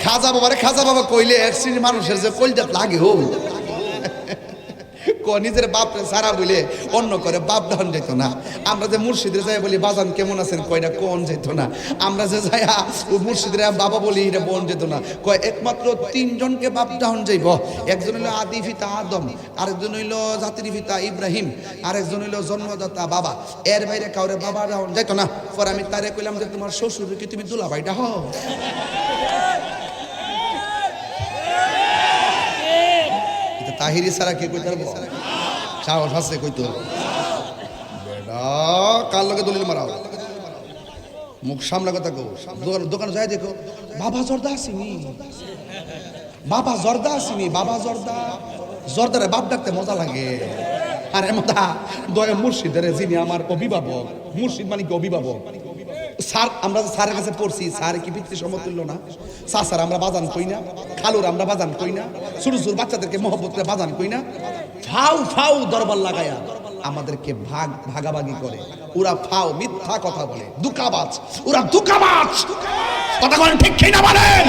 খাজা বাবারে খাজা বাবা কইলে এক শ্রেণীর মানুষের যে কলজাত লাগে হো নিজের বাপরে সারা বলে অন্য করে বাপ ডাউন যেত না। আমরা যে মুর্শিদের যাই বলি বাজান কেমন আছেন কয়টা কোন যেত না। আমরা যে যাই মুর্শিদের বাবা বলি এটা বোন যেত না। কয় একমাত্র তিনজনকে বাপ ডাউন যাইব। একজন হইল আদি পিতা আদম, আরেকজন হইল জাতির পিতা ইব্রাহিম, আরেকজন হইল জন্মদাতা বাবা। এর বাইরে কাউরে বাবা ডাউন যাইত না। পরে আমি তারে কইলাম যে তোমার শ্বশুর কি তুমি দুলাভাইটা হও? তাহিরি সারা কে কইতে পারবো? সাহস আছে কইতো বেটা কার লগে দলিল মারাও, মুখ সামনে কথা কও। দোকানে যাই দেখো বাবা জর্দা আসিনি, বাবা জর্দা আসিনি, বাবা জর্দা জর্দারে বাপ ডাকতে মজা লাগে। আর এমতা দয়া মুর্শিদের যিনি আমার অভিভাবক, মুর্শিদ মানে কি অভিভাবক। স্যার আমরা স্যারের কাছে পড়ছি, স্যার কি পিতৃ সমতুল্য না? স্যার আমরা বাজান কই না, খালুর আমরা বাজান কই না, ছোট ছোট বাচ্চাদেরকে মহব্বত করে বাজান কই না? ফাউ ফাউ দরবার লাগায়া আমাদেরকে ভাগাভাগি করে। ওরা ফাউ মিথ্যা কথা বলে, দুকাবাজ, ওরা দুকাবাজ। কথা বলেন ঠিক কিনা বলেন?